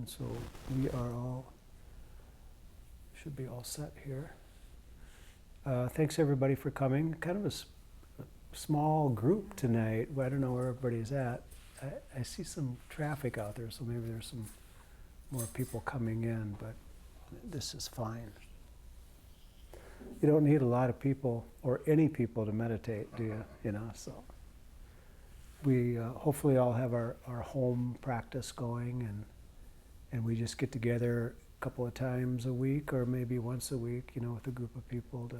so we are all, should be all set here. Thanks everybody for coming. Kind of a small group tonight. I don't know where everybody's at. I see some traffic out there, so maybe there's some more people coming in, but this is fine. You don't need a lot of people or any people to meditate, do you? You know, so we hopefully all have our home practice going, and we just get together a couple of times a week or maybe once a week, you know, with a group of people to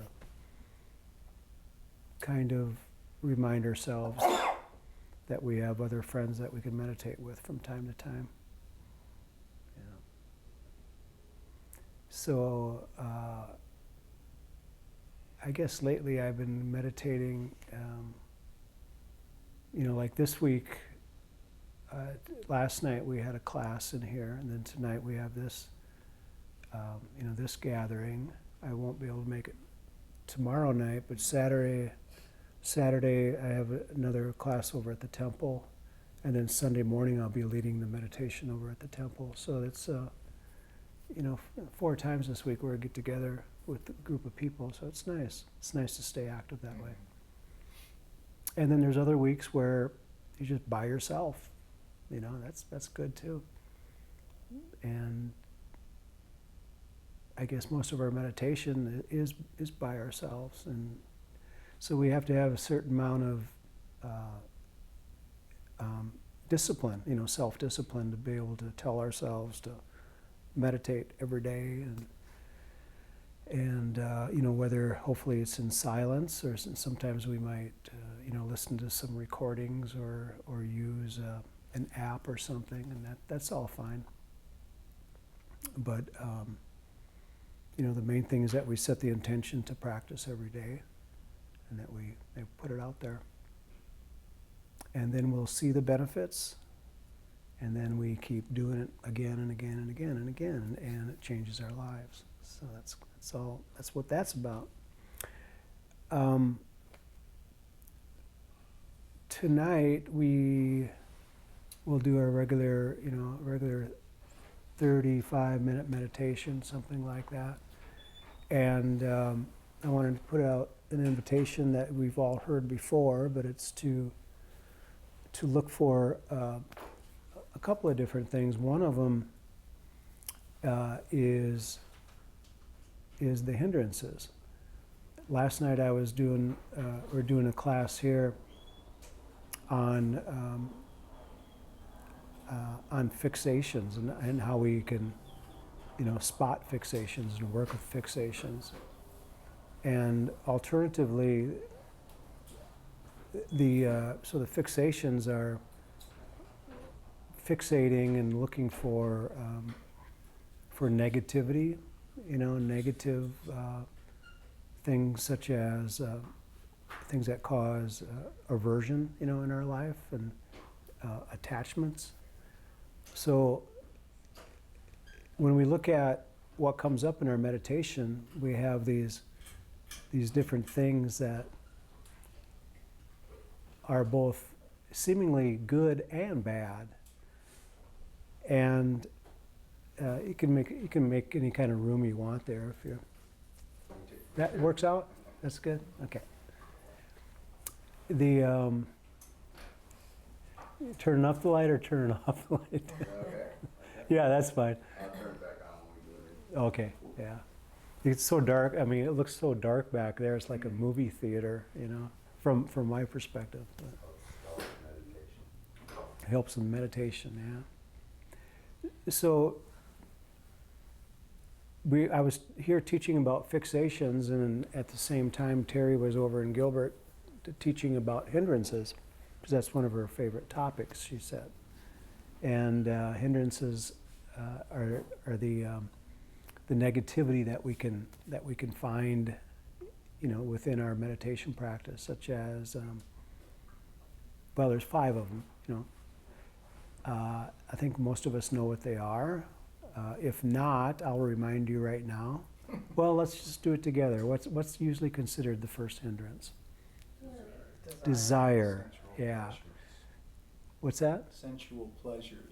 kind of remind ourselves that we have other friends that we can meditate with from time to time. Yeah. So I guess lately I've been meditating, you know, like this week, last night we had a class in here, and then tonight we have this, you know, this gathering. I won't be able to make it tomorrow night, but Saturday I have another class over at the temple, and then Sunday morning I'll be leading the meditation over at the temple. So it's, you know, 4 times this week we're going to get together with a group of people, so it's nice. It's nice to stay active that way. And then there's other weeks where you're just by yourself. You know, that's good too. And I guess most of our meditation is by ourselves, and so we have to have a certain amount of discipline, you know, self-discipline, to be able to tell ourselves to meditate every day, and you know, whether hopefully it's in silence, or sometimes we might you know, listen to some recordings or use an app or something, and that's all fine. But you know, the main thing is that we set the intention to practice every day, and that we put it out there. And then we'll see the benefits, and then we keep doing it again and again and again and again, and it changes our lives. So that's all. That's what that's about. Tonight we will do our regular 35-minute meditation, something like that. And I wanted to put out an invitation that we've all heard before, but it's to look for a couple of different things. One of them is the hindrances. Last night I was doing a class here on fixations and how we can, you know, spot fixations and work with fixations. And alternatively, so the fixations are fixating and looking for negativity, you know, negative things such as things that cause aversion, you know, in our life, and attachments. So when we look at what comes up in our meditation, we have these different things that are both seemingly good and bad, and you can make any kind of room you want there if you. That works out. That's good. Okay. The turning up the light or turning off the light? Okay. Yeah, that's fine. I'll turn it back on when we do it. Okay. Yeah. It's so dark. I mean, it looks so dark back there. It's like a movie theater, you know, from my perspective. But Meditation. it helps in meditation, yeah. So I was here teaching about fixations, and at the same time Terry was over in Gilbert teaching about hindrances, because that's one of her favorite topics, she said. And hindrances are the negativity that we can find, you know, within our meditation practice, such as well, there's 5 of them, you know. I think most of us know what they are. If not, I'll remind you right now. Well, let's just do it together. What's usually considered the first hindrance? Desire. Yeah. Pleasures. What's that? Sensual pleasures.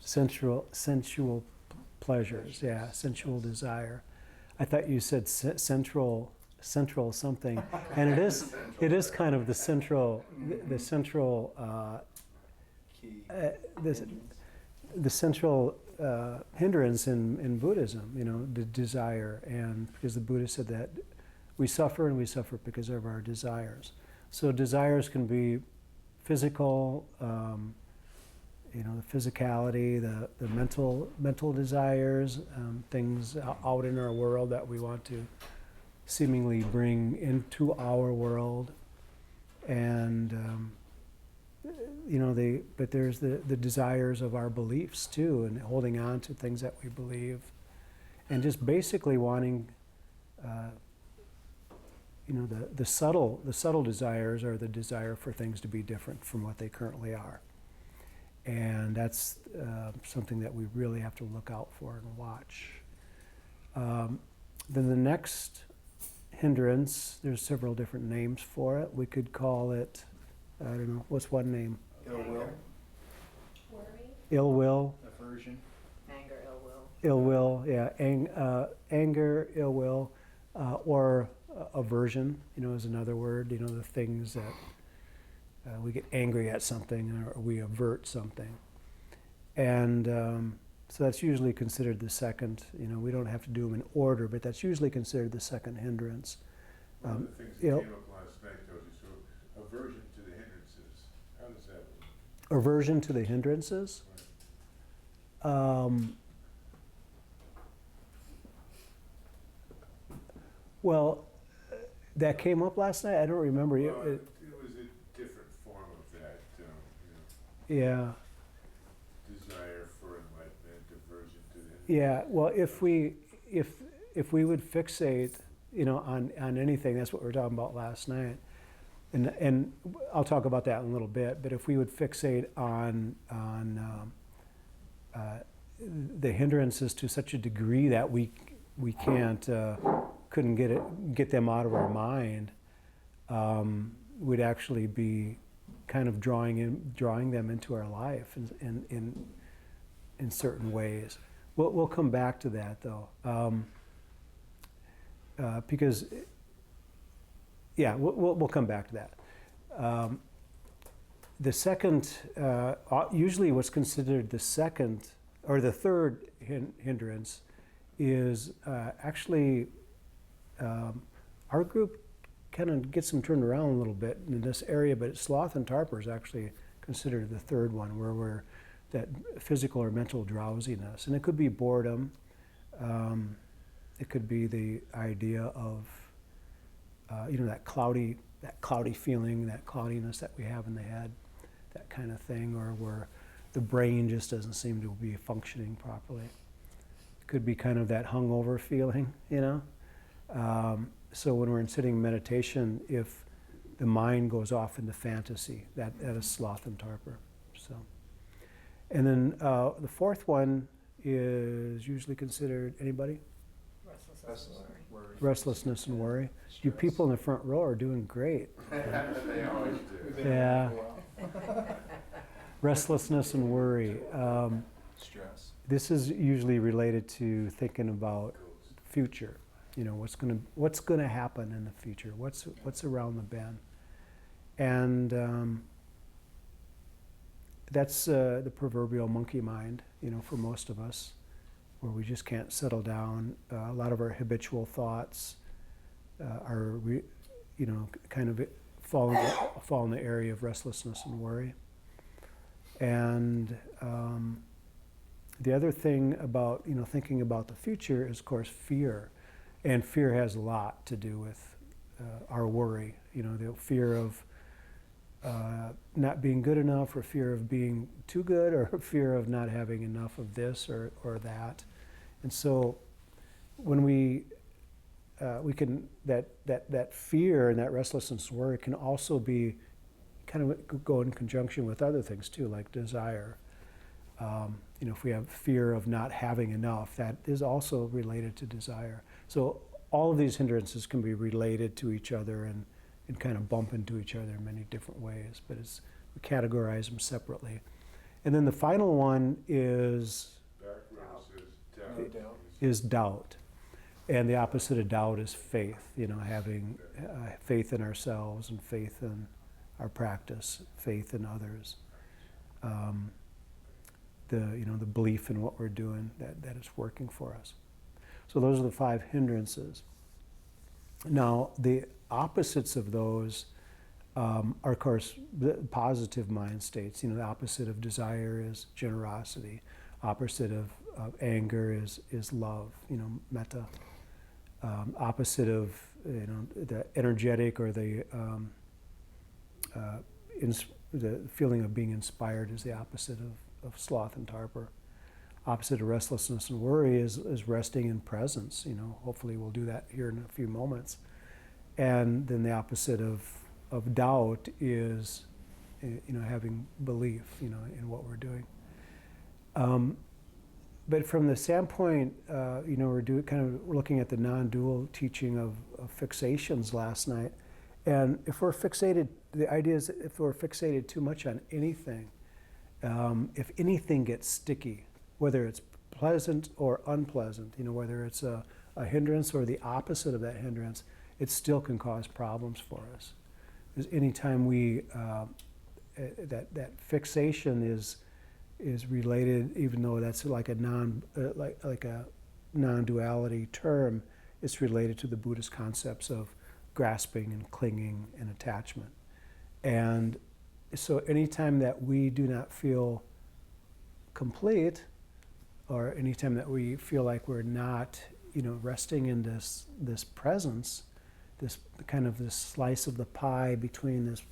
Sensual pleasures, yeah, sensual desire. I thought you said central something, and it is kind of the central, the central, Key. the central hindrance in Buddhism, the desire, and because the Buddha said that we suffer and we suffer because of our desires. So desires can be physical, the physicality, the mental desires, things out in our world that we want to seemingly bring into our world, and but there's the desires of our beliefs too, and holding on to things that we believe, and just basically wanting, the subtle desires are the desire for things to be different from what they currently are, and that's something that we really have to look out for and watch. Then the next hindrance, there's several different names for it. We could call it, I don't know, what's one name? Ill will, Worry, Ill will, aversion. anger, ill will. ill will, yeah, anger, ill will, or aversion, is another word. The things that we get angry at something or we avert something, and so that's usually considered the second. We don't have to do them in order, but that's usually considered the second hindrance. One of the things that came up last night, though, is sort of aversion to the hindrances. How does that work? Aversion to the hindrances. Well, that came up last night. I don't remember. Well, it was a different form of that, Yeah. desire for enlightenment, aversion to the hindrances. Yeah. Well, if we would fixate, on anything, that's what we were talking about last night, and I'll talk about that in a little bit. But if we would fixate on the hindrances to such a degree that we couldn't get them out of our mind, we'd actually be kind of drawing them into our life in certain ways. We'll come back to that though, because we'll come back to that. The second, usually what's considered the second or the third hindrance is actually our group kind of gets them turned around a little bit in this area, but sloth and torpor is actually considered the third one, where we're that physical or mental drowsiness, and it could be boredom. It could be the idea of that cloudy feeling, that cloudiness that we have in the head, that kind of thing, or where the brain just doesn't seem to be functioning properly. It could be kind of that hungover feeling, So when we're in sitting meditation, if the mind goes off into fantasy, that is sloth and torpor. So, and then the fourth one is usually considered anybody? Restlessness and worry. Restlessness and worry. You people in the front row are doing great. They always do. Yeah. Restlessness and worry. Stress. This is usually related to thinking about future. What's gonna happen in the future? What's around the bend? And that's the proverbial monkey mind, for most of us, where we just can't settle down. A lot of our habitual thoughts are, kind of fall in the area of restlessness and worry. And the other thing about, thinking about the future is, of course, fear. And fear has a lot to do with our worry. The fear of not being good enough, or fear of being too good, or fear of not having enough of this or that. And so when we can, that fear and that restlessness and worry can also be kind of go in conjunction with other things too, like desire. If we have fear of not having enough, that is also related to desire. So all of these hindrances can be related to each other and kind of bump into each other in many different ways, but we categorize them separately. And then the final one is Backwards is doubt. No doubt. is doubt. And the opposite of doubt is faith, you know, having faith in ourselves and faith in our practice, faith in others. The belief in what we're doing, that it's working for us. So those are the 5 hindrances. Now, the opposites of those are, of course, the positive mind states. You know, the opposite of desire is generosity. Opposite of anger is love, you know, metta. Opposite of, you know, the energetic or the feeling of being inspired is the opposite of sloth and torpor. Opposite of restlessness and worry is resting in presence. You know, hopefully we'll do that here in a few moments. And then the opposite of doubt is, you know, having belief, you know, in what we're doing. But from the standpoint, you know, we're looking at the non-dual teaching of fixations last night. And if we're fixated, the idea is that if we're fixated too much on anything, if anything gets sticky, whether it's pleasant or unpleasant, you know, whether it's a hindrance or the opposite of that hindrance, it still can cause problems for us. Because anytime we, that fixation is related, even though that's like a non-duality term, it's related to the Buddhist concepts of grasping and clinging and attachment. And so anytime that we do not feel complete, or anytime that we feel like we're not, you know, resting in this presence, this kind of this slice of the pie between this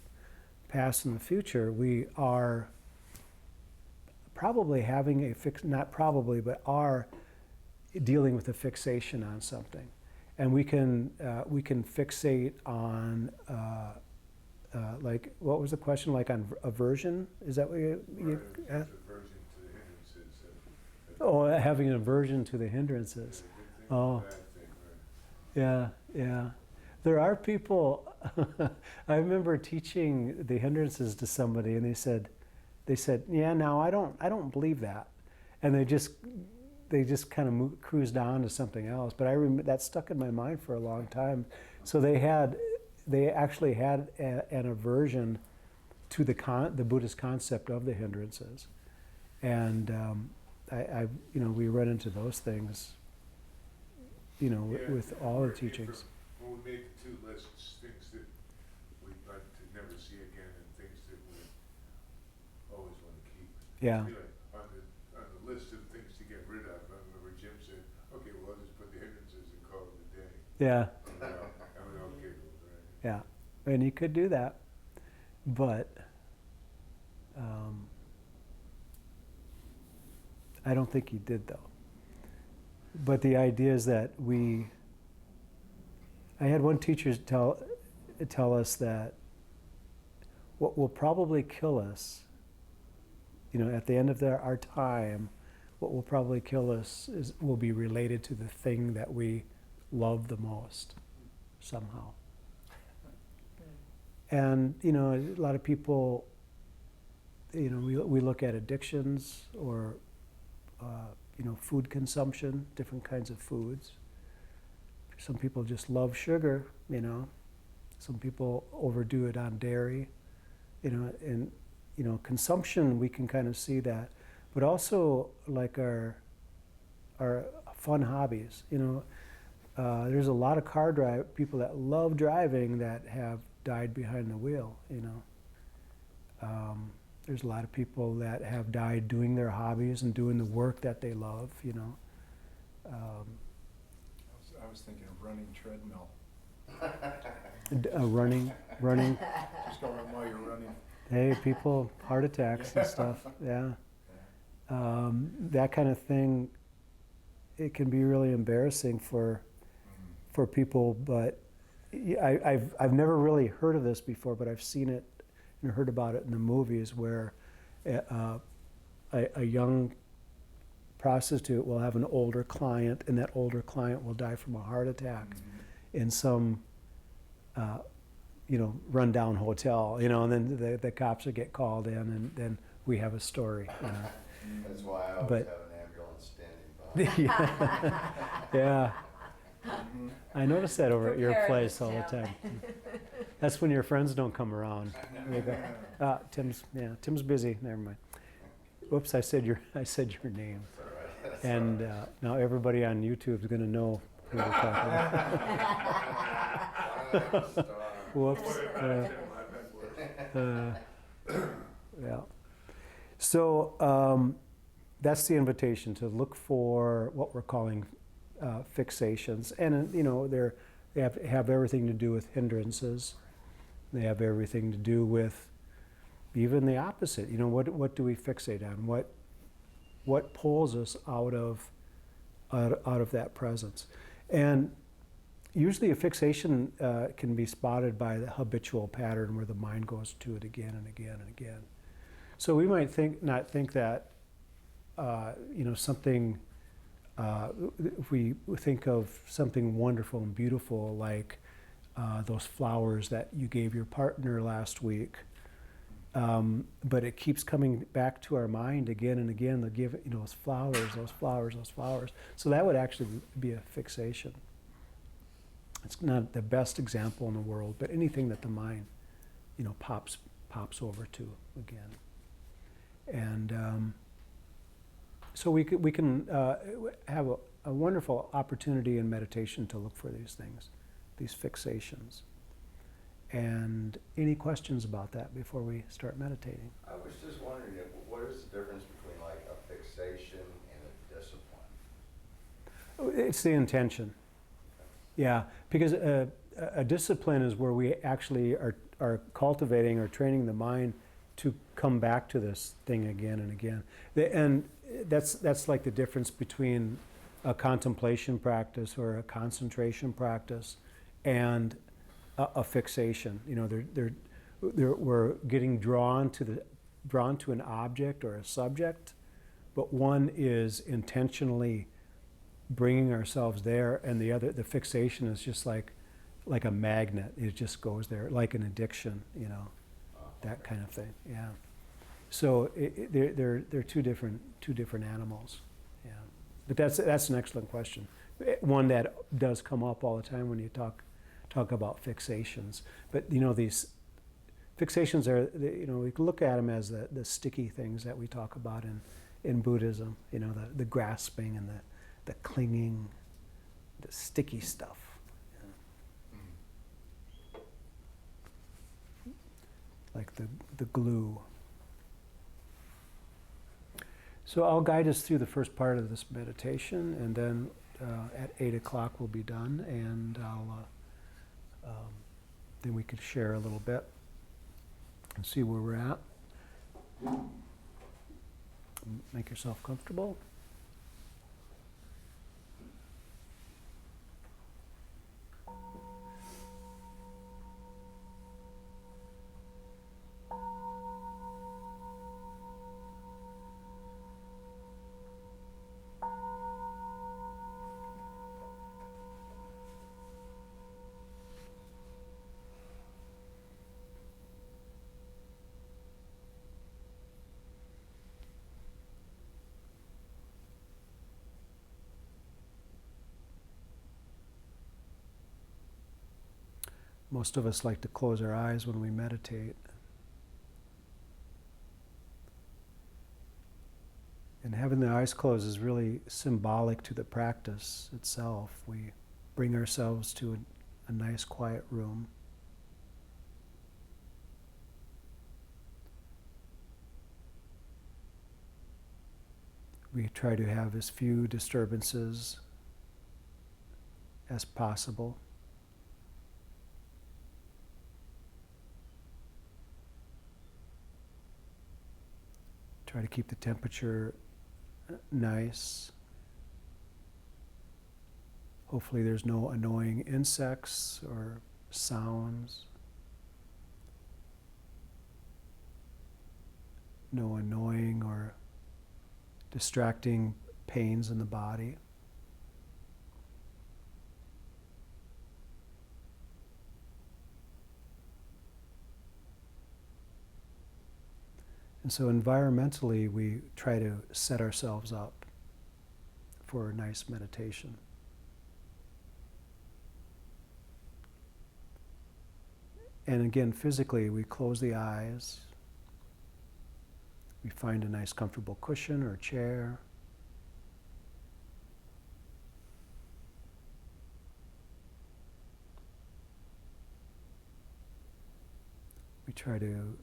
past and the future, we are probably having not probably, but are dealing with a fixation on something. And we can fixate on, like, what was the question, like on aversion? Is that what you asked? Aversion to the hindrances. Oh, having an aversion to the hindrances. Oh, Bad thing, right? yeah. There are people, I remember teaching the hindrances to somebody, and they said, yeah, no, I don't believe that. And they just kind of cruised on to something else. But I remember that stuck in my mind for a long time. So they actually had an aversion to the Buddhist concept of the hindrances. And you know, we run into those things, you know, Yeah, with all the we're- teachings. When we made the 2 lists, things that we'd like to never see again and things that we always want to keep. Yeah. Be like, on the list of things to get rid of, I remember Jim said, okay, well, I'll just put the hindrances and call it a day. Yeah, And we all giggled, right? yeah. And you could do that. But I don't think he did, though. But the idea is that I had one teacher tell us that what will probably kill us, you know, at the end of our time, what will probably kill us will be related to the thing that we love the most, somehow. And, you know, a lot of people, you know, we look at addictions or, you know, food consumption, different kinds of foods. Some people just love sugar, you know. Some people overdo it on dairy, you know, and, you know, consumption, we can kind of see that. But also, like our fun hobbies, you know. There's a lot of people that love driving that have died behind the wheel, you know. There's a lot of people that have died doing their hobbies and doing the work that they love, you know. I was thinking of running treadmill. Running. Just go run while you're running. Hey, people, heart attacks and stuff, yeah. That kind of thing, it can be really embarrassing for people, but I've never really heard of this before, but I've seen it and heard about it in the movies where a young prostitute will have an older client, and that older client will die from a heart attack in some, you know, rundown hotel, you know, and then the cops will get called in, and then we have a story, you know. That's why I always But- have an ambulance standing by. Yeah, Mhm. I notice that over at your Preparedness place all the town. time. That's when your friends don't come around. They go, Tim's busy, never mind. Whoops, I said your name. And now everybody on YouTube is gonna know who we're talking about. Whoops. Yeah. So that's the invitation, to look for what we're calling fixations, and they have everything to do with hindrances. They have everything to do with even the opposite. What do we fixate on? What pulls us out of that presence? And usually a fixation can be spotted by the habitual pattern where the mind goes to it again and again and again. So we might not think that something. If we think of something wonderful and beautiful, like those flowers that you gave your partner last week, but it keeps coming back to our mind again and again. They'll give those flowers, those flowers, those flowers. So that would actually be a fixation. It's not the best example in the world, but anything that the mind, pops over to again. And so we can have a wonderful opportunity in meditation to look for these things, these fixations. And any questions about that before we start meditating? I was just wondering, what is the difference between like a fixation and a discipline? It's the intention. Yeah, because a discipline is where we actually are cultivating or training the mind to come back to this thing again and again. And that's like the difference between a contemplation practice or a concentration practice and a fixation. We're getting drawn to an object or a subject, but one is intentionally bringing ourselves there, and the fixation is just like a magnet. It just goes there, like an addiction, that kind of thing. Yeah. So they're two different animals. Yeah. But that's an excellent question. One that does come up all the time when you talk about fixations. But these fixations are, we can look at them as the sticky things that we talk about in Buddhism. The grasping and the clinging, the sticky stuff. Like the glue. So I'll guide us through the first part of this meditation, and then at 8 o'clock we'll be done, and then we can share a little bit and see where we're at. Make yourself comfortable. Most of us like to close our eyes when we meditate. And having the eyes closed is really symbolic to the practice itself. We bring ourselves to a nice quiet room. We try to have as few disturbances as possible. Try to keep the temperature nice. Hopefully there's no annoying insects or sounds. No annoying or distracting pains in the body. And so environmentally, we try to set ourselves up for a nice meditation. And again, physically, we close the eyes. We find a nice comfortable cushion or chair. We try to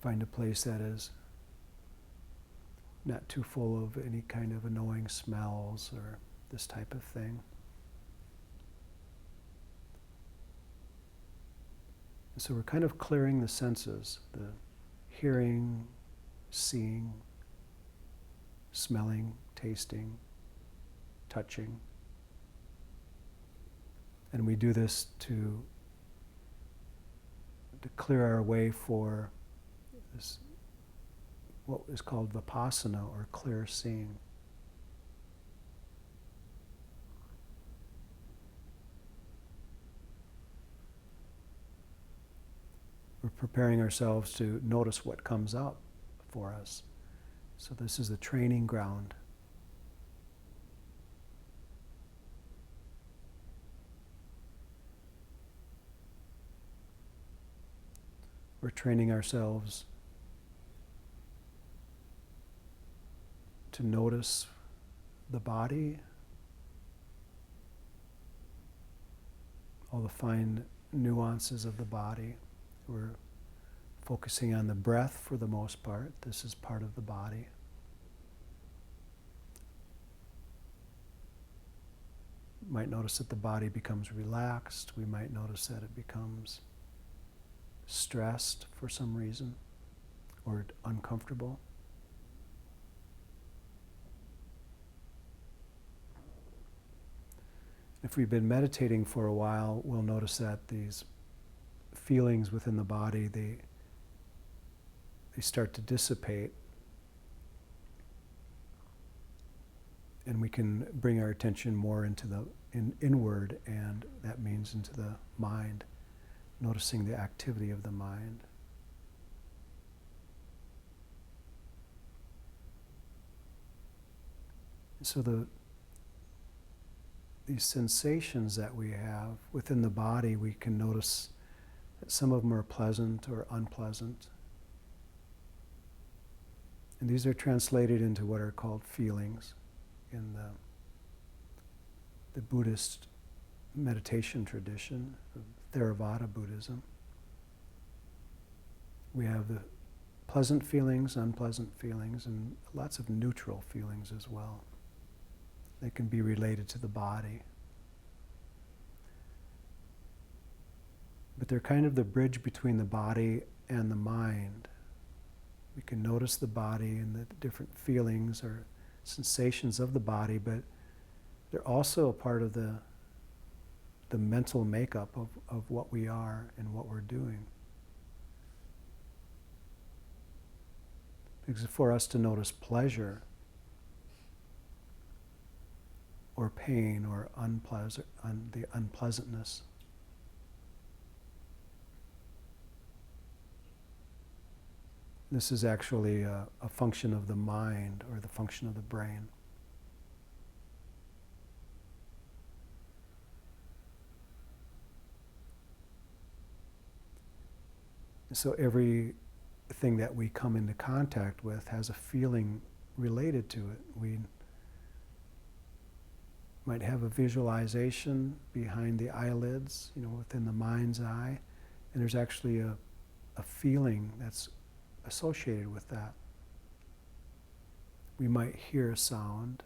find a place that is not too full of any kind of annoying smells or this type of thing. And so we're kind of clearing the senses, the hearing, seeing, smelling, tasting, touching. And we do this to clear our way for this, what is called vipassana, or clear seeing. We're preparing ourselves to notice what comes up for us. So this is the training ground. We're training ourselves to notice the body, all the fine nuances of the body. We're focusing on the breath for the most part. This is part of the body. You might notice that the body becomes relaxed. We might notice that it becomes stressed for some reason or uncomfortable. If we've been meditating for a while, we'll notice that these feelings within the body, they start to dissipate, and we can bring our attention more into the inward, and that means into the mind, noticing the activity of the mind. So these sensations that we have within the body, we can notice that some of them are pleasant or unpleasant. And these are translated into what are called feelings in the Buddhist meditation tradition, of Theravada Buddhism. We have the pleasant feelings, unpleasant feelings, and lots of neutral feelings as well. They can be related to the body. But they're kind of the bridge between the body and the mind. We can notice the body and the different feelings or sensations of the body, but they're also a part of the mental makeup of what we are and what we're doing. Because for us to notice pleasure or pain or the unpleasantness, this is actually a function of the mind or the function of the brain. So everything that we come into contact with has a feeling related to it. We might have a visualization behind the eyelids, within the mind's eye, and there's actually a feeling that's associated with that. We might hear a sound,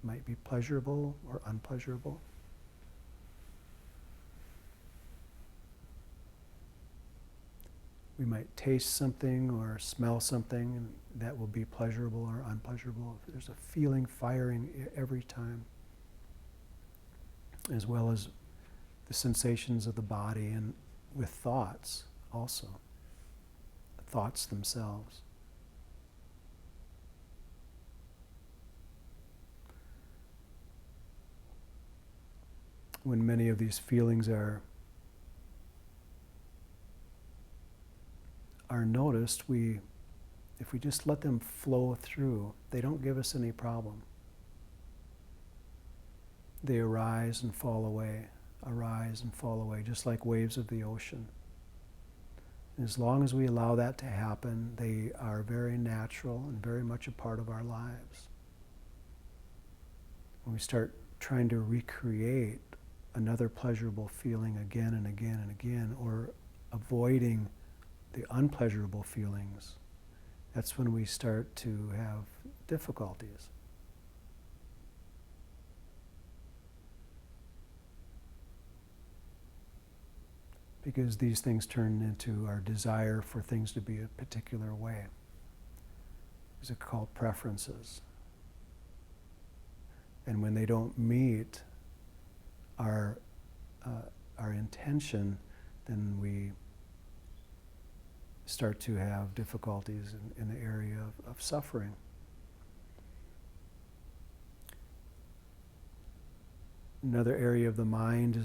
might be pleasurable or unpleasurable. We might taste something or smell something, and that will be pleasurable or unpleasurable. There's a feeling firing every time, as well as the sensations of the body, and with thoughts also. Thoughts themselves. When many of these feelings are noticed, if if we just let them flow through, they don't give us any problem. They arise and fall away, just like waves of the ocean. And as long as we allow that to happen, they are very natural and very much a part of our lives. When we start trying to recreate another pleasurable feeling again and again and again, or avoiding the unpleasurable feelings, that's when we start to have difficulties. Because these things turn into our desire for things to be a particular way. These are called preferences. And when they don't meet our intention, then we start to have difficulties in the area of suffering. Another area of the mind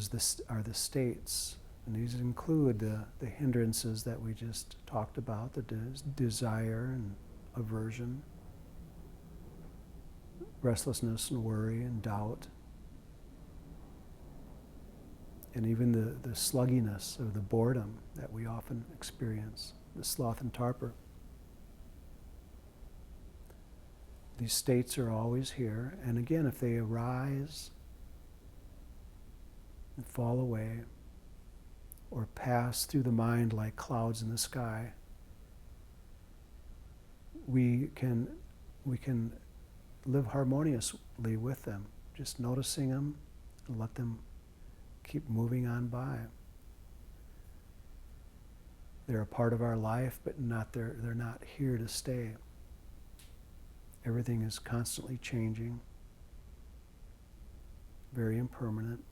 are the states. And these include the hindrances that we just talked about, the desire and aversion, restlessness and worry and doubt, and even the slugginess or the boredom that we often experience, the sloth and torpor. These states are always here, and again, if they arise and fall away, or pass through the mind like clouds in the sky, we can live harmoniously with them, just noticing them and let them keep moving on by. They're a part of our life, but they're not here to stay. Everything is constantly changing, very impermanent.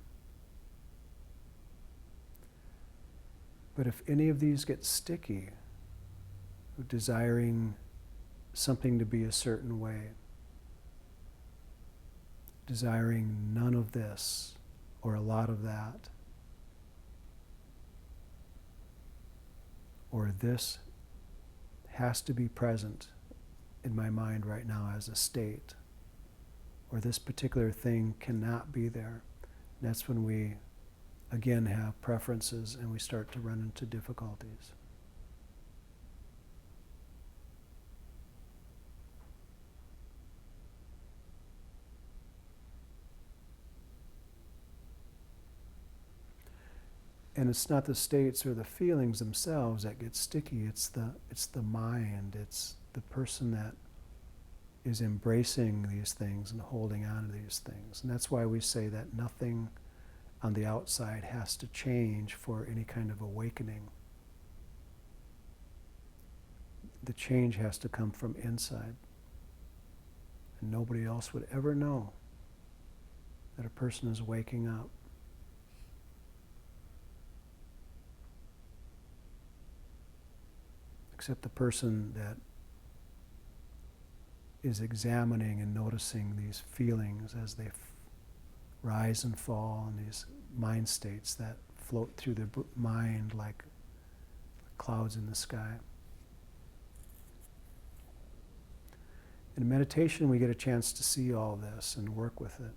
But if any of these get sticky, desiring something to be a certain way, desiring none of this or a lot of that, or this has to be present in my mind right now as a state, or this particular thing cannot be there, that's when we again have preferences and we start to run into difficulties. And it's not the states or the feelings themselves that get sticky, it's the mind, it's the person that is embracing these things and holding on to these things. And that's why we say that nothing on the outside has to change for any kind of awakening. The change has to come from inside. And nobody else would ever know that a person is waking up. Except the person that is examining and noticing these feelings as they rise and fall, and these mind states that float through the mind like clouds in the sky. In meditation, we get a chance to see all this and work with it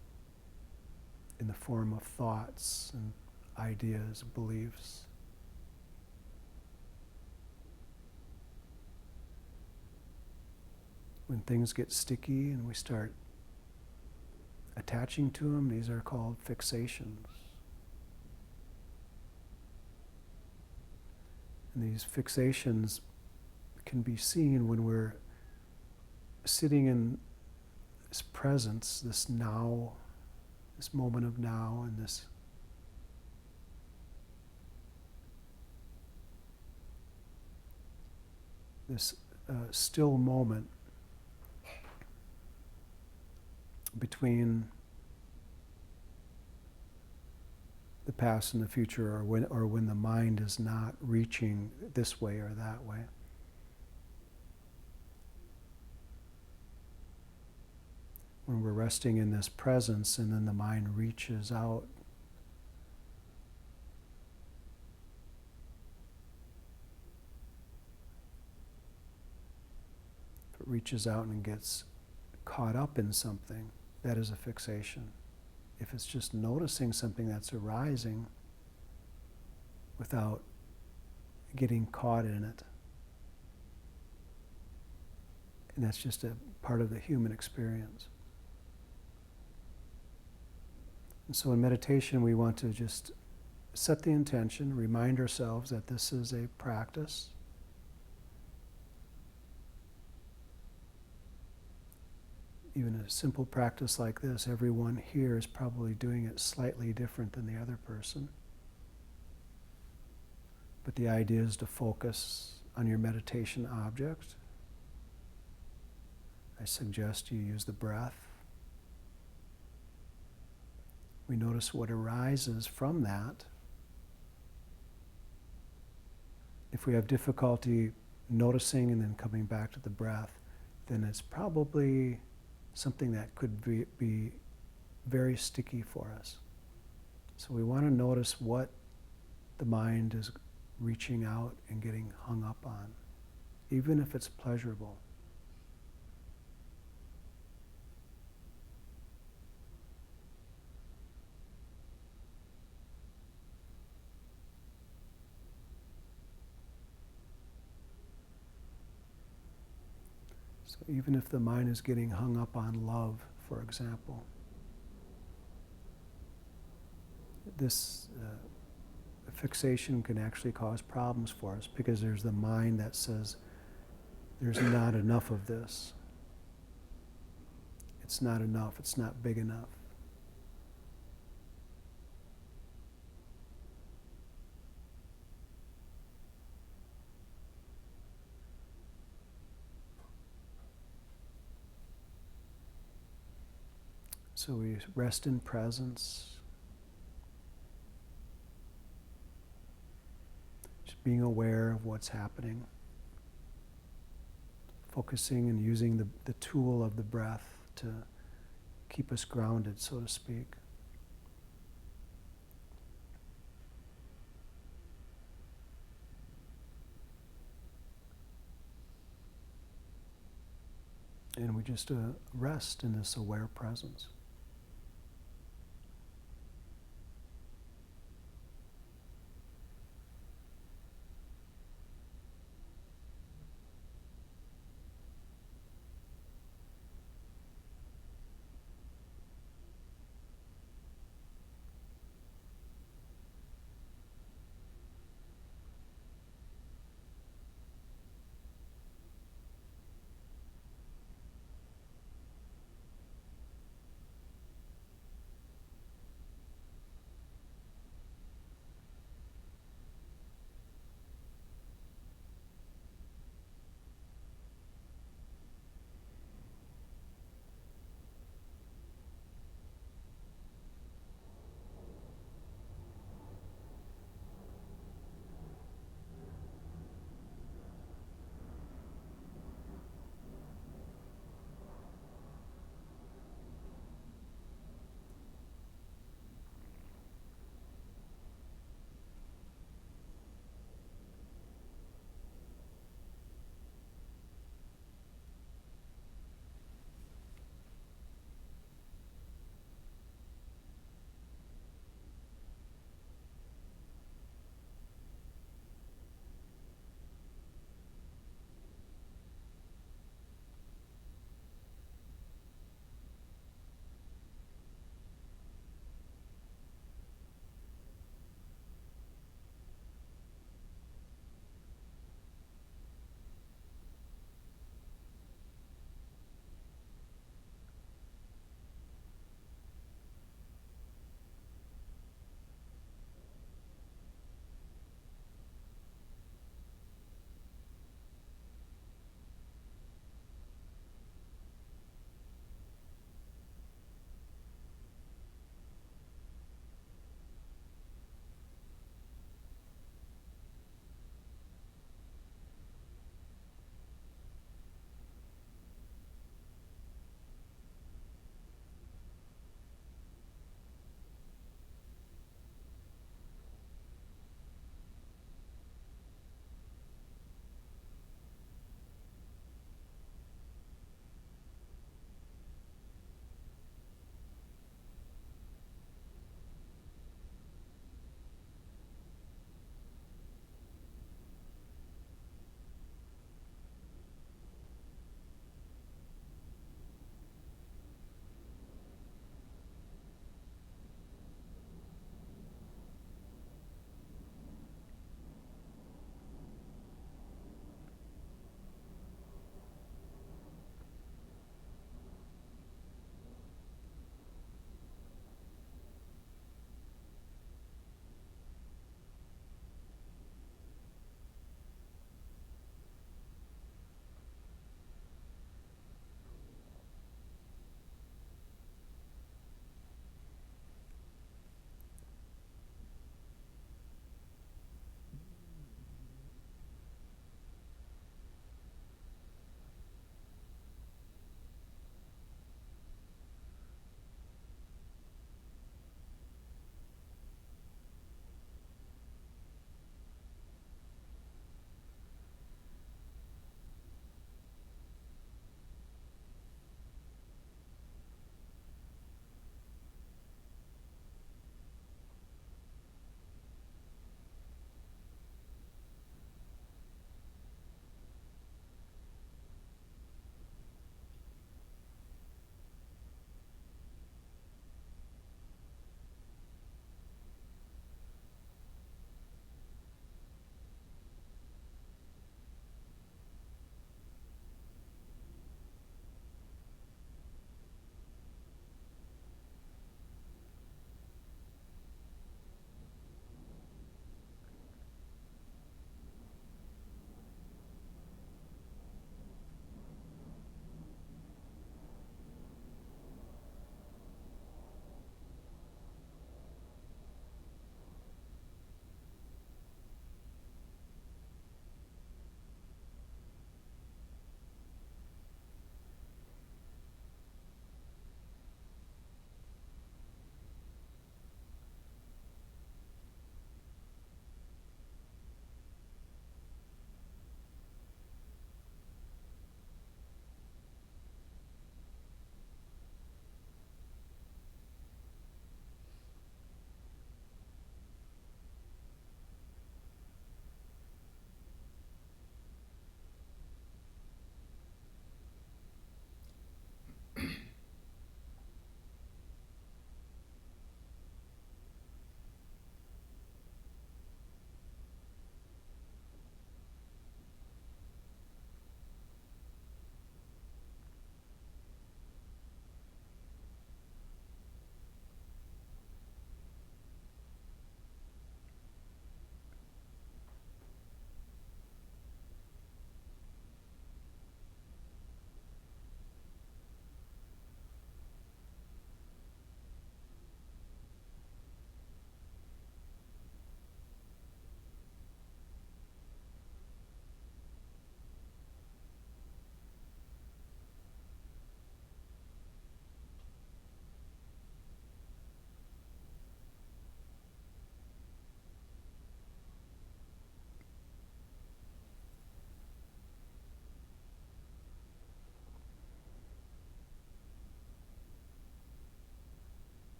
in the form of thoughts and ideas, beliefs. When things get sticky and we start attaching to them, these are called fixations. And these fixations can be seen when we're sitting in this presence, this now, this moment of now, and this still moment between the past and the future, or when the mind is not reaching this way or that way. When we're resting in this presence and then the mind reaches out, reaches out and gets caught up in something, that is a fixation. If it's just noticing something that's arising without getting caught in it, and that's just a part of the human experience. And so in meditation, we want to just set the intention, remind ourselves that this is a practice. Even a simple practice like this, everyone here is probably doing it slightly different than the other person. But the idea is to focus on your meditation object. I suggest you use the breath. We notice what arises from that. If we have difficulty noticing and then coming back to the breath, then it's probably something that could be very sticky for us. So we want to notice what the mind is reaching out and getting hung up on, even if it's pleasurable. So even if the mind is getting hung up on love, for example, this fixation can actually cause problems for us because there's the mind that says there's not enough of this. It's not enough, it's not big enough. So we rest in presence, just being aware of what's happening, focusing and using the tool of the breath to keep us grounded, so to speak. And we just rest in this aware presence.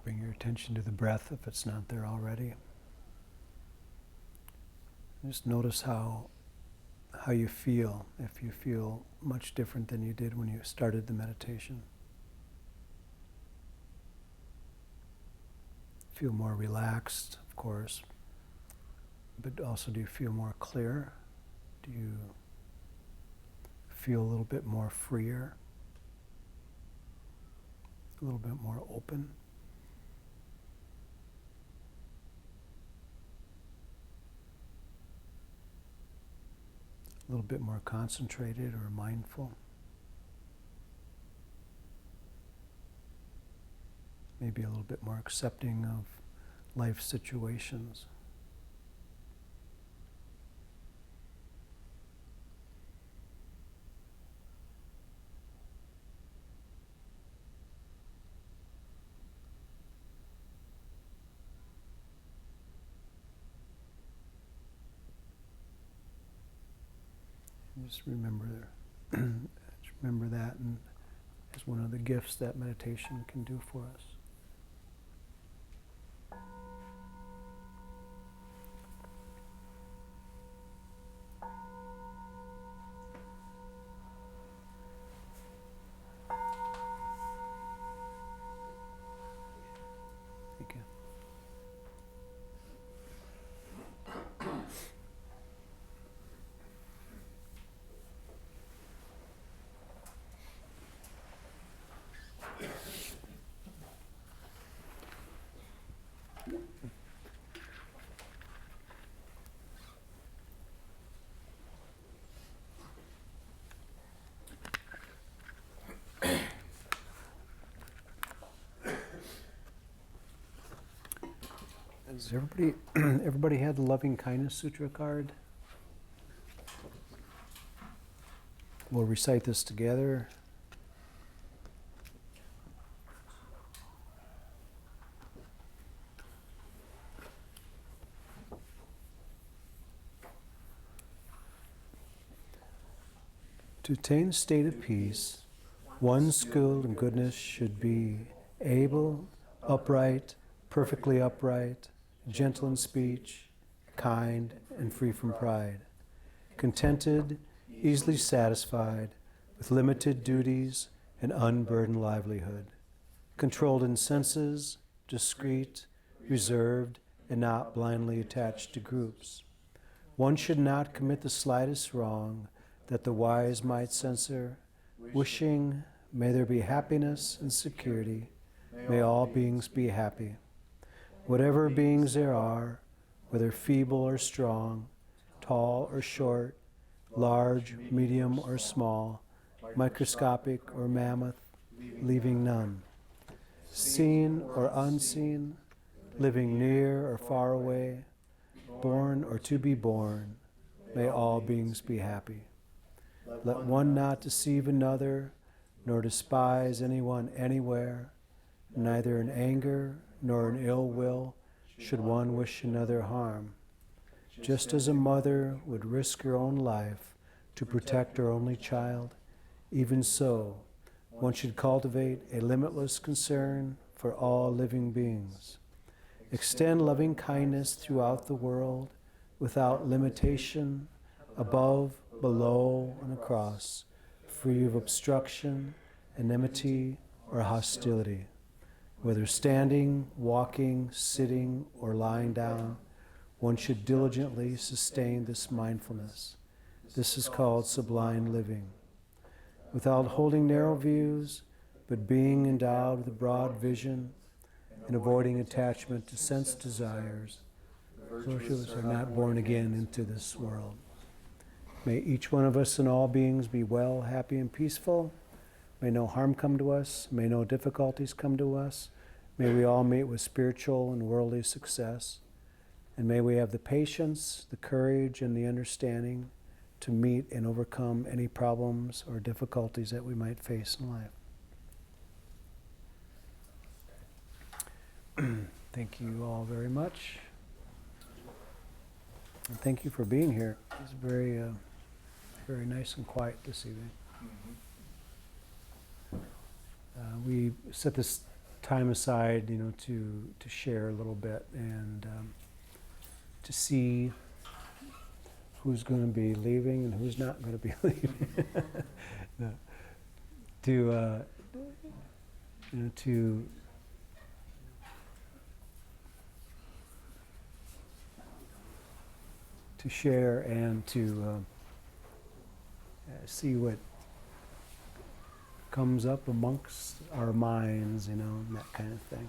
Bring your attention to the breath if it's not there already. Just notice how you feel, if you feel much different than you did when you started the meditation. Feel more relaxed, of course, but also do you feel more clear? Do you feel a little bit more freer? A little bit more open? A little bit more concentrated or mindful? Maybe a little bit more accepting of life situations. Just remember that, and as one of the gifts that meditation can do for us. Thank you. Has everybody had the Loving Kindness Sutra card? We'll recite this together. To attain a state of peace, one skilled in goodness should be able, upright, perfectly upright, gentle in speech, kind, and free from pride, contented, easily satisfied, with limited duties and unburdened livelihood, controlled in senses, discreet, reserved, and not blindly attached to groups. One should not commit the slightest wrong, that the wise might censor, wishing, may there be happiness and security, may all beings be happy. Whatever beings there are, whether feeble or strong, tall or short, large, medium or small, microscopic or mammoth, leaving none. Seen or unseen, living near or far away, born or to be born, may all beings be happy. Let one not deceive another, nor despise anyone anywhere, neither in anger nor in ill will should one wish another harm. Just as a mother would risk her own life to protect her only child, even so, one should cultivate a limitless concern for all living beings. Extend loving kindness throughout the world without limitation, above, below, and across, free of obstruction, enmity, or hostility. Whether standing, walking, sitting, or lying down, one should diligently sustain this mindfulness. This is called sublime living. Without holding narrow views, but being endowed with a broad vision and avoiding attachment to sense desires, virtuous are not born again into this world. May each one of us and all beings be well, happy, and peaceful. May no harm come to us. May no difficulties come to us. May we all meet with spiritual and worldly success. And may we have the patience, the courage, and the understanding to meet and overcome any problems or difficulties that we might face in life. Thank you all very much. And thank you for being here. It's very, very nice and quiet this evening. We set this time aside, you know, to share a little bit and to see who's going to be leaving and who's not going to be leaving. No. To you know, to share and to see what comes up amongst our minds, you know, and that kind of thing.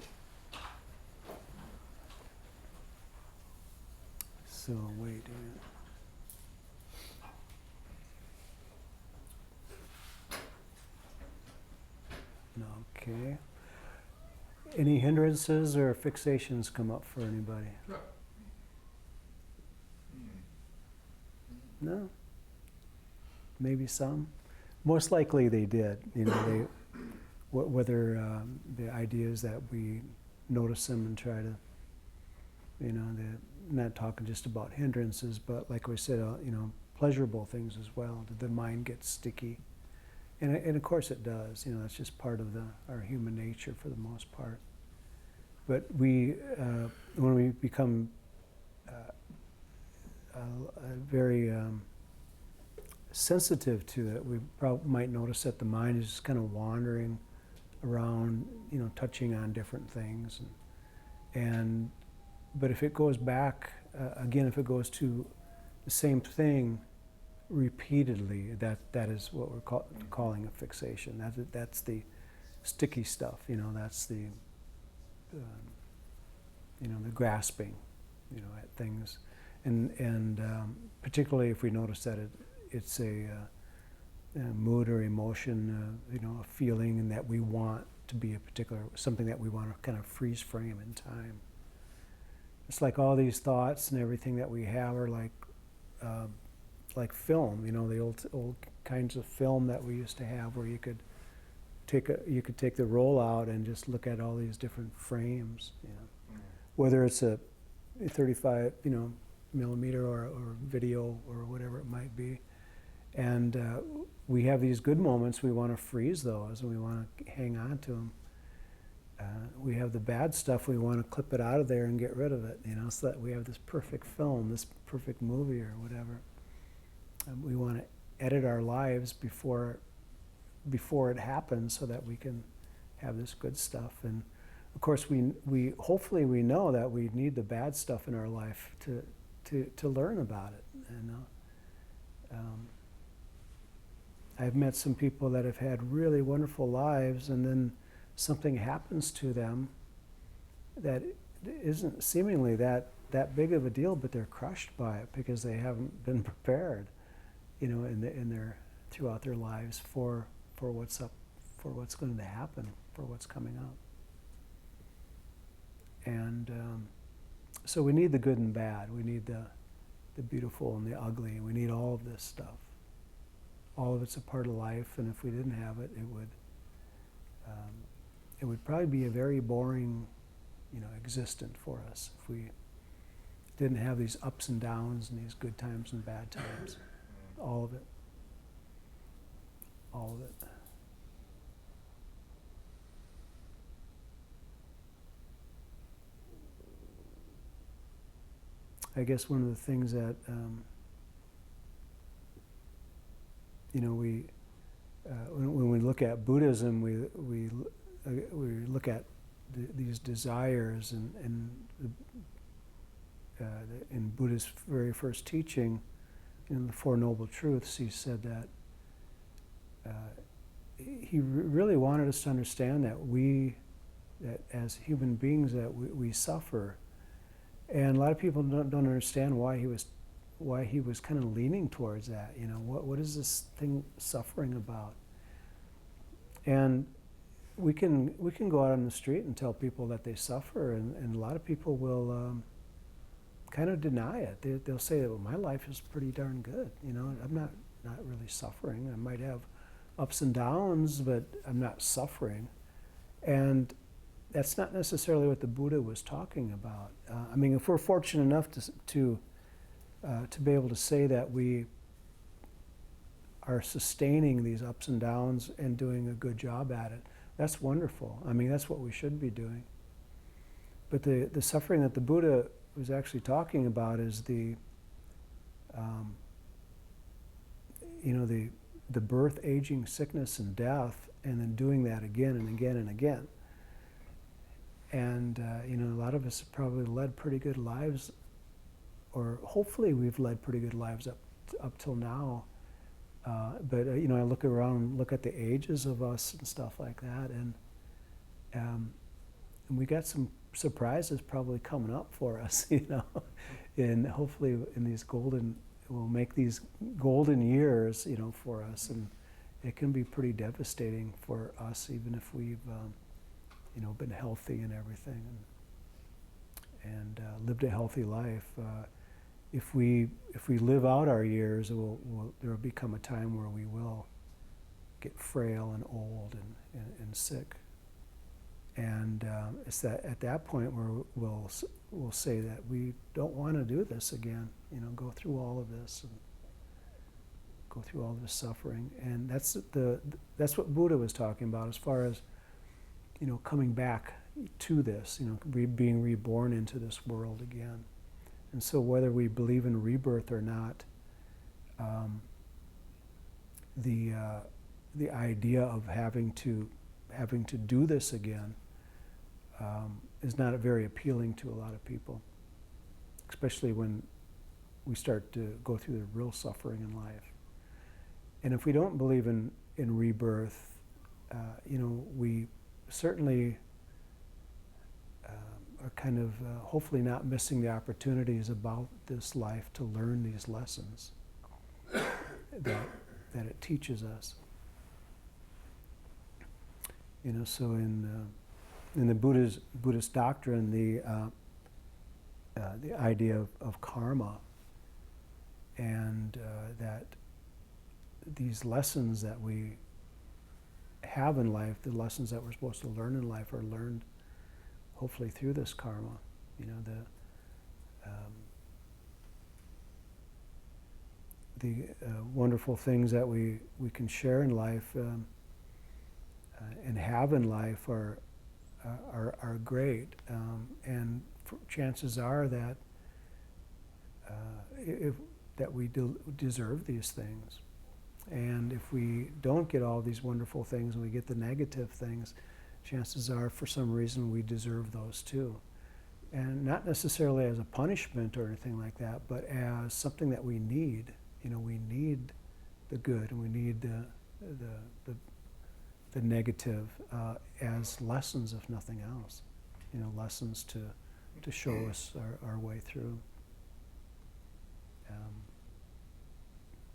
So wait a minute. Okay. Any hindrances or fixations come up for anybody? No? Maybe some? Most likely they did. You know, whether the idea is that we notice them and try to, you know, not talking just about hindrances, but like we said, you know, pleasurable things as well. Did the mind get sticky? And of course it does. You know, that's just part of our human nature for the most part. But we, when we become very sensitive to it, we might notice that the mind is just kind of wandering around, you know, touching on different things. But if it goes back, again, if it goes to the same thing repeatedly, that is what we're calling a fixation. That's the sticky stuff, you know, that's the, you know, the grasping, you know, at things. And particularly if we notice that it's a mood or emotion, you know, a feeling, and that we want to be a particular, something that we want to kind of freeze frame in time. It's like all these thoughts and everything that we have are like film, you know, the old kinds of film that we used to have, where you could take the roll out and just look at all these different frames, you know, whether it's a 35, you know, millimeter or video or whatever it might be. And we have these good moments, we want to freeze those and we want to hang on to them. We have the bad stuff, we want to clip it out of there and get rid of it, you know, so that we have this perfect film, this perfect movie or whatever. We want to edit our lives before it happens so that we can have this good stuff. And of course we hopefully we know that we need the bad stuff in our life to learn about it, you know. I've met some people that have had really wonderful lives, and then something happens to them that isn't seemingly that big of a deal, but they're crushed by it because they haven't been prepared, you know, in their throughout their lives for what's up, for what's going to happen, for what's coming up. And so we need the good and bad. We need the beautiful and the ugly. We need all of this stuff. All of it's a part of life, and if we didn't have it, it would probably be a very boring, you know, existence for us if we didn't have these ups and downs and these good times and bad times. All of it. All of it. I guess one of the things that you know, when we look at Buddhism, we look at these desires, and in Buddha's very first teaching, in the Four Noble Truths, he said that he really wanted us to understand that that as human beings, that we suffer, and a lot of people don't understand why he was kind of leaning towards that. You know, what is this thing suffering about? And we can go out on the street and tell people that they suffer, and a lot of people will kind of deny it. They'll say, well, my life is pretty darn good. You know, I'm not really suffering. I might have ups and downs, but I'm not suffering. And that's not necessarily what the Buddha was talking about. I mean, if we're fortunate enough to be able to say that we are sustaining these ups and downs and doing a good job at it, That's wonderful. I mean, that's what we should be doing. But the suffering that the Buddha was actually talking about is the birth, aging, sickness, and death, and then doing that again and again and again. And a lot of us have probably led pretty good lives, or hopefully we've led pretty good lives up till now. But I look around, look at the ages of us and stuff like that, and we got some surprises probably coming up for us, and hopefully we'll make these golden years, for us, and it can be pretty devastating for us, even if we've, been healthy and everything, and lived a healthy life. If we live out our years, there will become a time where we will get frail and old and sick, and it's that at that point where we'll say that we don't want to do this again. Go through all of this and go through all this suffering, and that's what Buddha was talking about as far as coming back to this, being reborn into this world again. And so whether we believe in rebirth or not, the idea of having to do this again is not very appealing to a lot of people, especially when we start to go through the real suffering in life. And if we don't believe in rebirth, we certainly are kind of hopefully not missing the opportunities about this life to learn these lessons that it teaches us. So in the Buddhist doctrine, the idea of karma, and that these lessons that we have in life, the lessons that we're supposed to learn in life, are learned hopefully through this karma. The wonderful things that we can share in life and have in life are great, and chances are that that we deserve these things. And if we don't get all these wonderful things and we get the negative things, chances are for some reason we deserve those too. And not necessarily as a punishment or anything like that, but as something that we need. We need the good, and we need the negative as lessons, if nothing else. Lessons to show us our way through.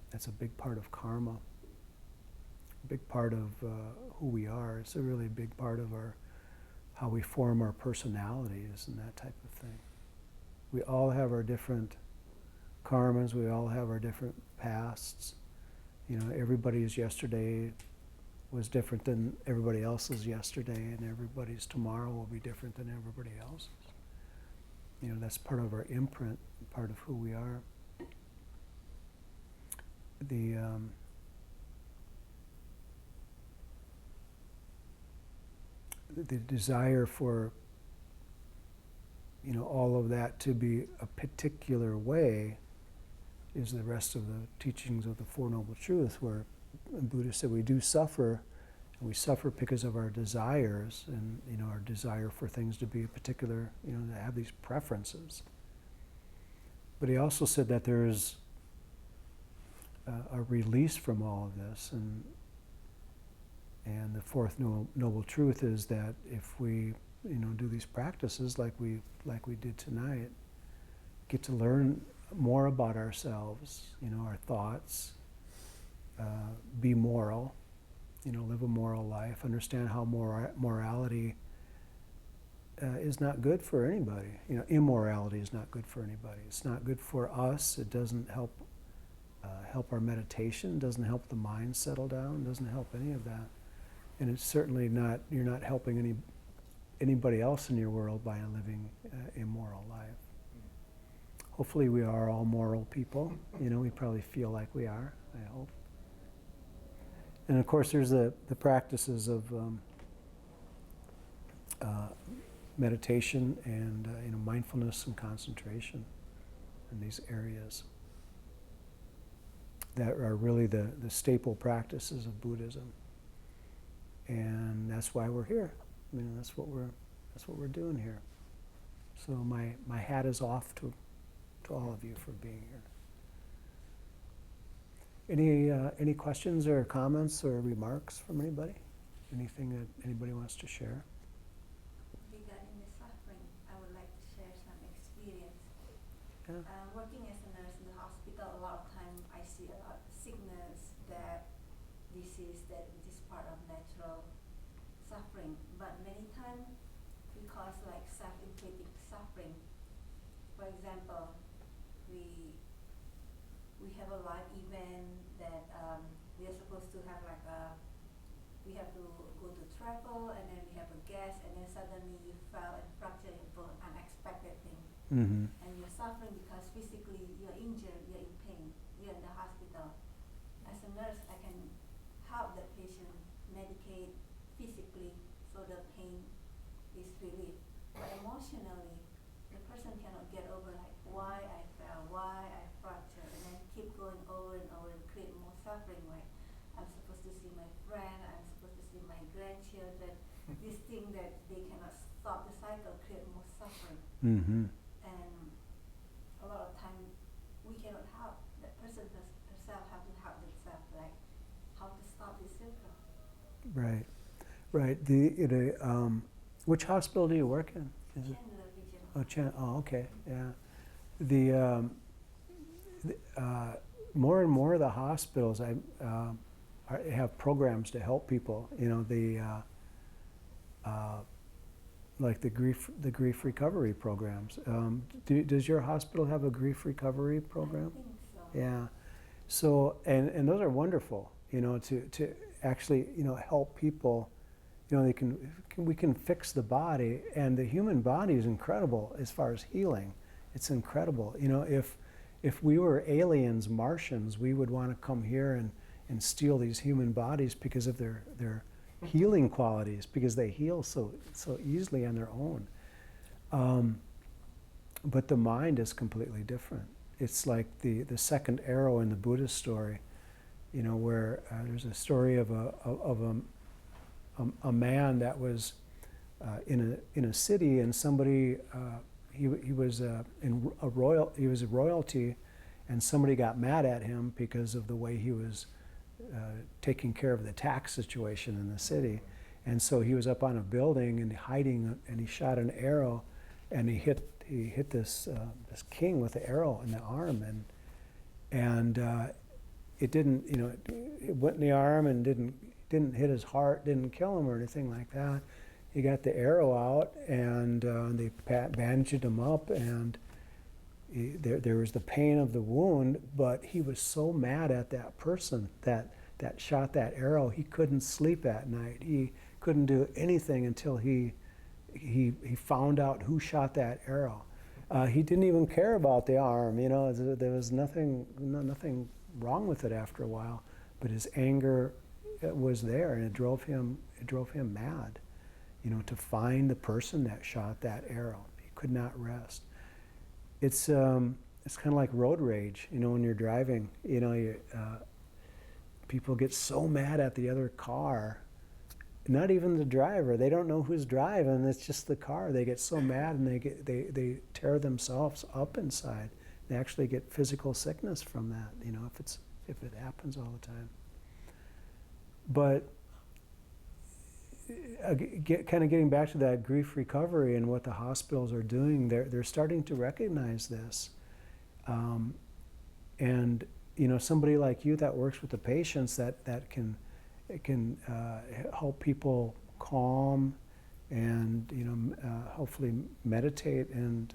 That's a big part of karma, a big part of who we are. It's a really big part of how we form our personalities and that type of thing. We all have our different karmas, we all have our different pasts. Everybody's yesterday was different than everybody else's yesterday, and everybody's tomorrow will be different than everybody else's. That's part of our imprint, part of who we are. The desire for all of that to be a particular way is the rest of the teachings of the Four Noble Truths, where Buddha said we do suffer, and we suffer because of our desires, and our desire for things to be a particular, to have these preferences. But he also said that there is a release from all of this, and the fourth noble truth is that if we do these practices like we did tonight, get to learn more about ourselves, our thoughts, be moral, live a moral life, understand how morality is not good for anybody. Immorality is not good for anybody. It's not good for us. It doesn't help our meditation, doesn't help the mind settle down, doesn't help any of that. And it's certainly not, you're not helping anybody else in your world by living immoral life. Hopefully we are all moral people. We probably feel like we are, I hope. And of course there's the practices of meditation and mindfulness and concentration in these areas that are really the staple practices of Buddhism. And that's why we're here. That's what we're doing here. So my hat is off to all of you for being here. Any questions or comments or remarks from anybody? Anything that anybody wants to share? Regarding the suffering, I would like to share some experience. Yeah. Working as a nurse in the hospital, a lot of time I see a lot of sickness, that disease, that it is part of natural suffering. But many times we cause like self-inflicted suffering. For example, we have a live event that we are supposed to have like we have to go to travel, and then we have a guest, and then suddenly you fell and fracture your bone, unexpected thing. Mm-hmm. And you're suffering because physically you're injured, you're in pain, you're in the hospital. As a nurse, I can help the patient medicate physically so the pain is relieved. But emotionally, the person cannot get over like why I fell, why I fractured, and then keep going over and over and create more suffering. Like I'm supposed to see my friend, I'm supposed to see my grandchildren. This thing that they cannot stop the cycle create more suffering. Mm-hmm. And a lot of time we cannot help. That person herself have to help themselves, like how to stop this circle. Right. Which hospital do you work in? Is it? Chandler Regional. Oh, okay, yeah. More and more of the hospitals have programs to help people. Like the grief recovery programs. Does your hospital have a grief recovery program? I think so. Yeah. So and those are wonderful. To actually help people. We can fix the body, and the human body is incredible as far as healing. It's incredible. If we were aliens, Martians, we would want to come here and steal these human bodies because of their healing qualities, because they heal so easily on their own. But the mind is completely different. It's like the second arrow in the Buddhist story, where there's a story of a man that was in a city, and somebody he was royalty, and somebody got mad at him because of the way he was taking care of the tax situation in the city, and so he was up on a building and hiding, and he shot an arrow, and he hit this king with the arrow in the arm, and it didn't, it went in the arm and didn't hit his heart, didn't kill him or anything like that. He got the arrow out, and they bandaged him up, and there was the pain of the wound, but he was so mad at that person that shot that arrow, he couldn't sleep at night. He couldn't do anything until he found out who shot that arrow. He didn't even care about the arm, there was nothing wrong with it after a while, but his anger was there, and it drove him mad, to find the person that shot that arrow. He could not rest. It's kind of like road rage, when you're driving. People get so mad at the other car, not even the driver. They don't know who's driving. It's just the car. They get so mad, and they tear themselves up inside. They actually get physical sickness from that. If it happens all the time. But kind of getting back to that grief recovery and what the hospitals are doing, they're starting to recognize this. And somebody like you that works with the patients that can help people calm and hopefully meditate and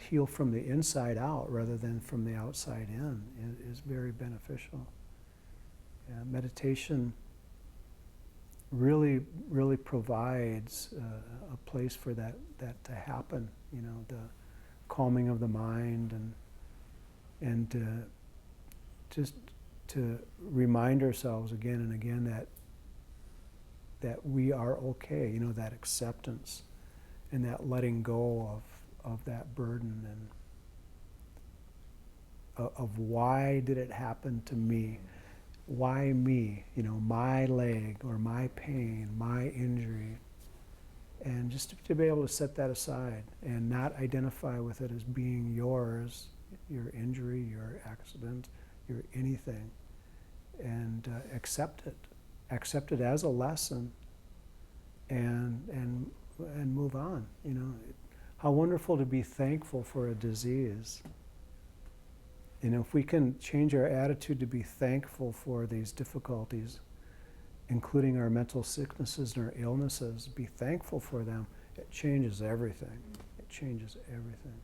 heal from the inside out rather than from the outside in is very beneficial. Meditation really provides a place for that to happen. The calming of the mind and just to remind ourselves again and again that that we are okay, you know, that acceptance and that letting go of that burden and of why did it happen to me? Why me? You know, my leg or my pain, my injury. And just to be able to set that aside and not identify with it as being yours, your injury, your accident, your anything, and accept it as a lesson, and move on. You know, how wonderful to be thankful for a disease. You know, if we can change our attitude to be thankful for these difficulties, including our mental sicknesses and our illnesses, be thankful for them, it changes everything. It changes everything.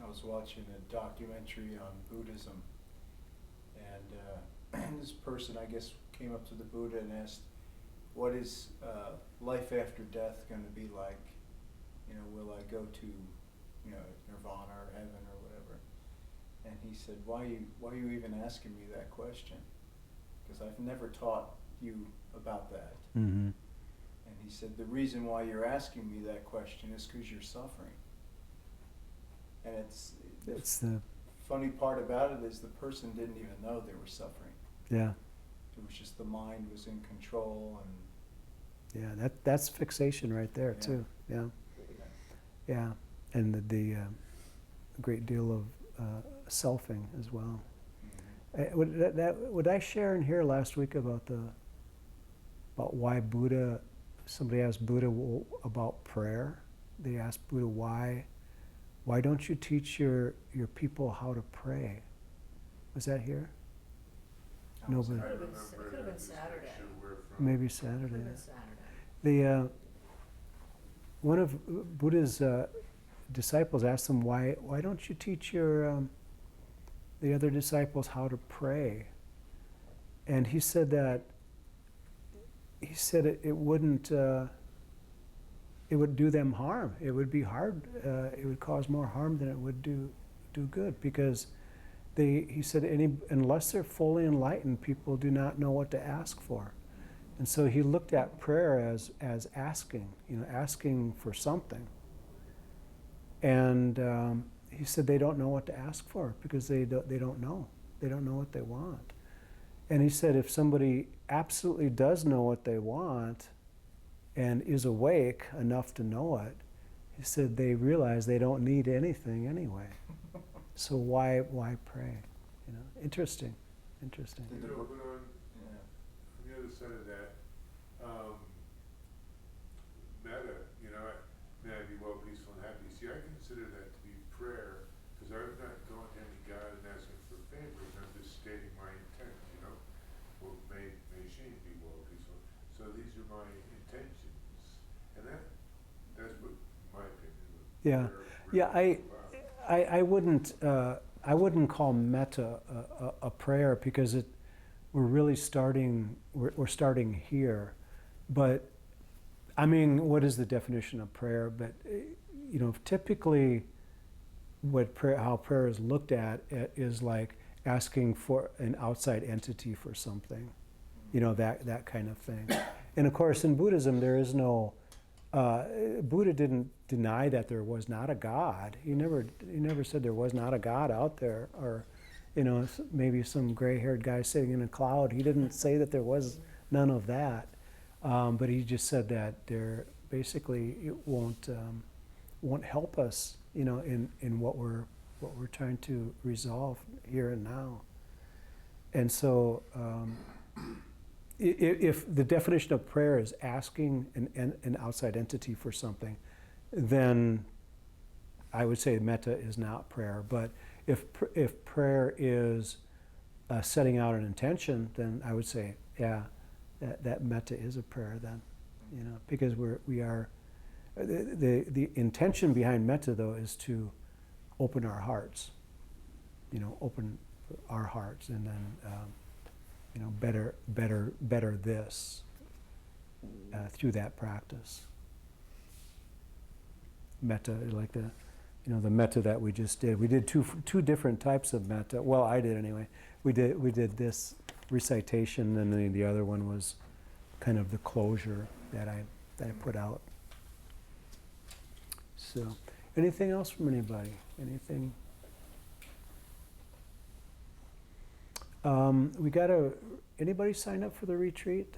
I was watching a documentary on Buddhism, and this person, I guess, came up to the Buddha and asked, what is life after death going to be like? You know, will I go to, you know, nirvana or heaven or whatever? And he said, why are you even asking me that question? Because I've never taught you about that. Mm-hmm. And he said, the reason why you're asking me that question is because you're suffering. And It's the funny part about it is the person didn't even know they were suffering. yeah. It was just the mind was in control, and Yeah, that's fixation right there Yeah. too. Yeah, yeah, and the great deal of selfing as well. Would I share in here last week about why Buddha? Somebody asked Buddha about prayer. They asked Buddha why don't you teach your people how to pray? Was that here? No, but I Could've been- remember could've been this Saturday. picture where from. maybe Could've Saturday. been Saturday. One of Buddha's disciples asked him, why don't you teach the other disciples how to pray? And he said it wouldn't, it would do them harm. It would be hard, it would cause more harm than it would do good, because he said unless they're fully enlightened, people do not know what to ask for. And so he looked at prayer as asking, asking for something. And he said they don't know what to ask for because they don't know. They don't know what they want. And he said if somebody absolutely does know what they want and is awake enough to know it, he said they realize they don't need anything anyway. So why pray? Interesting. You know, but on the other side of that, metta, may I be well, peaceful, and happy. See, I consider that to be prayer, because I'm not going to any God and asking for favors. I'm just stating my intent, Well, may she be well, peaceful. So these are my intentions, and that's what my opinion of Yeah. prayer Yeah, really is about. I wouldn't call metta a prayer, because we're starting here. But I mean, what is the definition of prayer? But typically how prayer is looked at is like asking for an outside entity for something, that kind of thing. And of course in Buddhism there is no Buddha didn't deny that there was not a God. He never said there was not a God out there, or maybe some gray-haired guy sitting in a cloud. He didn't say that there was none of that, but he just said that there basically it won't help us, in what we're trying to resolve here and now. And so, if the definition of prayer is asking an outside entity for something, then I would say metta is not prayer. But if prayer is setting out an intention, then I would say, yeah, that metta is a prayer then, because we are the intention behind metta though is to open our hearts, open our hearts, and then better this through that practice. Metta, like the metta that we just did. We did two different types of metta. Well, I did anyway. We did this recitation, and then the other one was kind of the closure that I put out. So, anything else from anybody? Anything? We anybody sign up for the retreat?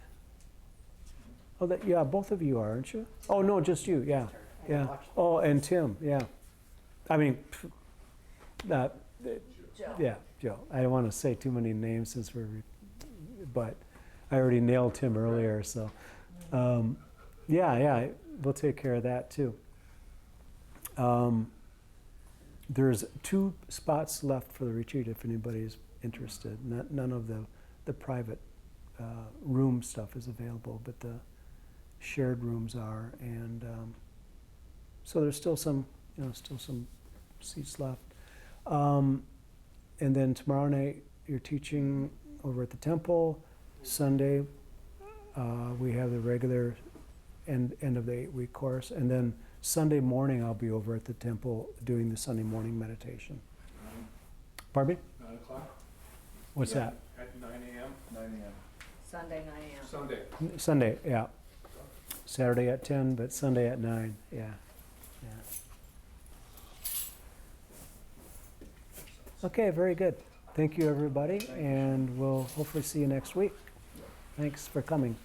Oh, yeah, both of you are, aren't you? Oh, no, just you, yeah, yeah. Oh, and Tim, yeah. I mean, yeah, Joe. I don't want to say too many names since but I already nailed Tim earlier, so. Yeah, we'll take care of that too. There's 2 spots left for the retreat if anybody's interested. None of the private room stuff is available, but the shared rooms are, and so there's still some seats left. And then tomorrow night you're teaching over at the temple. Sunday we have the regular end of the 8-week course, and then Sunday morning I'll be over at the temple doing the Sunday morning meditation. Pardon me? 9 o'clock? What's Yeah, that? At 9 a.m.? 9 a.m. Sunday, 9 a.m. Sunday. Sunday, yeah. Saturday at 10, but Sunday at 9, yeah. Okay, very good. Thank you, everybody, and we'll hopefully see you next week. Thanks for coming.